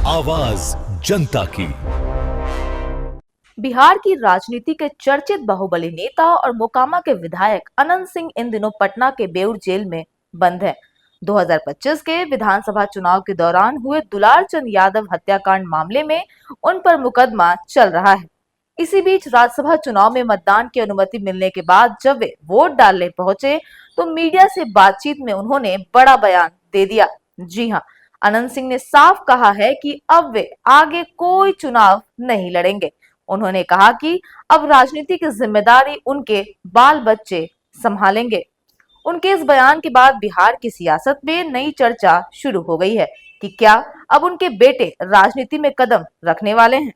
आवाज जनता की। बिहार की राजनीति के चर्चित बाहुबली नेता और मोकामा के विधायक अनंत सिंह इन दिनों पटना के बेउर जेल में बंद हैं। 2025 के विधानसभा चुनाव के दौरान हुए दुलार चंद यादव हत्याकांड मामले में उन पर मुकदमा चल रहा है। इसी बीच राज्यसभा चुनाव में मतदान की अनुमति मिलने के बाद जब वे वोट डालने पहुंचे तो मीडिया से बातचीत में उन्होंने बड़ा बयान दे दिया। जी हाँ, अनंत सिंह ने साफ कहा है कि अब वे आगे कोई चुनाव नहीं लड़ेंगे। उन्होंने कहा कि अब राजनीति की जिम्मेदारी उनके बाल बच्चे संभालेंगे। उनके इस बयान के बाद बिहार की सियासत में नई चर्चा शुरू हो गई है कि क्या अब उनके बेटे राजनीति में कदम रखने वाले हैं।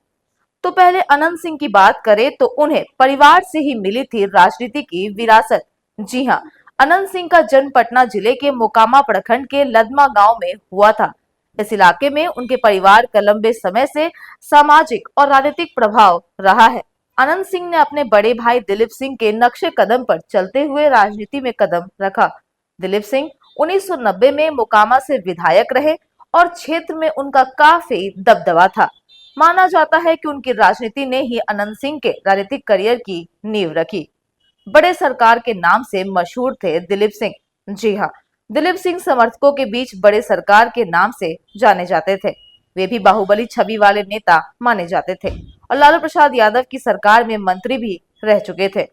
तो पहले अनंत सिंह की बात करें तो उन्हें परिवार से ही मिली थी राजनीति की विरासत। जी हाँ, अनंत सिंह का जन्म पटना जिले के मोकामा प्रखंड के लदमा गांव में हुआ था। इस इलाके में उनके परिवार का लंबे समय से सामाजिक और राजनीतिक प्रभाव रहा है। अनंत सिंह ने अपने बड़े भाई दिलीप सिंह के नक्शे कदम पर चलते हुए राजनीति में कदम रखा। दिलीप सिंह 1990 में मोकामा से विधायक रहे और क्षेत्र में उनका काफी दबदबा था। माना जाता है कि उनकी राजनीति ने ही अनंत सिंह के राजनीतिक करियर की नींव रखी। बड़े सरकार के नाम से मशहूर थे दिलीप सिंह। जी हाँ, दिलीप सिंह समर्थकों के बीच बड़े सरकार के नाम से जाने जाते थे। वे भी बाहुबली छवि वाले नेता माने जाते थे और लालू प्रसाद यादव की सरकार में मंत्री भी रह चुके थे।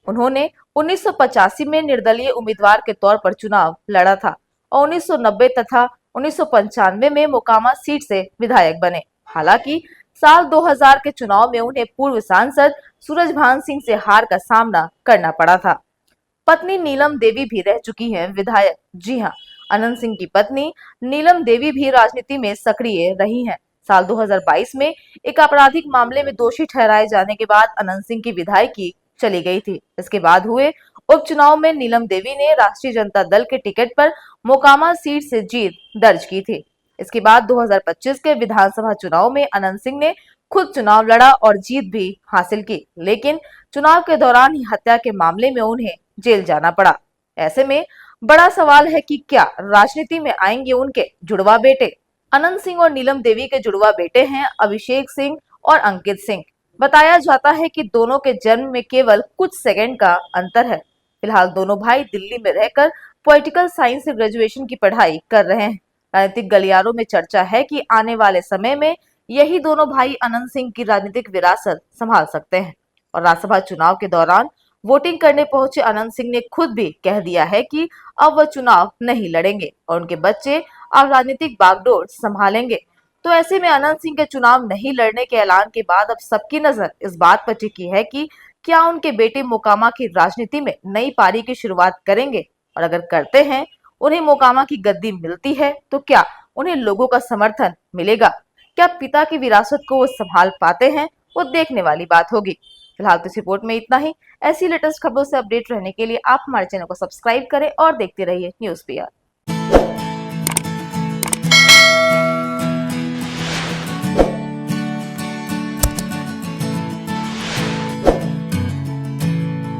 उन्होंने 1985 में निर्दलीय उम्मीदवार के तौर पर चुनाव लड़ा था और 1990 तथा 1995 में मोकामा सीट से विधायक बने। हालांकि साल 2000 के चुनाव में उन्हें पूर्व सांसद सूरजभान सिंह से हार का सामना करना पड़ा था। पत्नी नीलम देवी भी रह चुकी हैं विधायक। जी हाँ, अनंत सिंह की पत्नी नीलम देवी भी राजनीति में सक्रिय रही हैं। साल 2022 में एक आपराधिक मामले में दोषी ठहराए जाने के बाद अनंत सिंह की विधायकी चली गई थी। इसके बाद हुए उपचुनाव में नीलम देवी ने राष्ट्रीय जनता दल के टिकट पर मोकामा सीट से जीत दर्ज की थी। इसके बाद 2025 के विधानसभा चुनाव में अनंत सिंह ने खुद चुनाव लड़ा और जीत भी हासिल की, लेकिन चुनाव के दौरान ही हत्या के मामले में उन्हें जेल जाना पड़ा। ऐसे में बड़ा सवाल है कि क्या राजनीति में आएंगे उनके जुड़वा बेटे। अनंत सिंह और नीलम देवी के जुड़वा बेटे हैं अभिषेक सिंह और अंकित सिंह। बताया जाता है कि दोनों के जन्म में केवल कुछ सेकंड का अंतर है। फिलहाल दोनों भाई दिल्ली में रहकर पॉलिटिकल साइंस से ग्रेजुएशन की पढ़ाई कर रहे हैं। राजनीतिक गलियारों में चर्चा है कि आने वाले समय में यही दोनों भाई अनंत सिंह की राजनीतिक विरासत संभाल सकते हैं। और राज्यसभा चुनाव के दौरान वोटिंग करने पहुंचे अनंत सिंह ने खुद भी कह दिया है कि अब वह चुनाव नहीं लड़ेंगे और उनके बच्चे अब राजनीतिक बागडोर संभालेंगे। तो ऐसे में अनंत सिंह के चुनाव नहीं लड़ने के ऐलान के बाद अब सबकी नजर इस बात पर टिकी है कि क्या उनके बेटे मोकामा की राजनीति में नई पारी की शुरुआत करेंगे, और अगर करते हैं, उन्हें मोकामा की गद्दी मिलती है तो क्या उन्हें लोगों का समर्थन मिलेगा। क्या पिता की विरासत को वो संभाल पाते हैं, वो देखने वाली बात होगी। फिलहाल तो इस रिपोर्ट में इतना ही। ऐसी लेटेस्ट खबरों से अपडेट रहने के लिए आप हमारे चैनल को सब्सक्राइब करें और देखते रहिए न्यूज़ PR।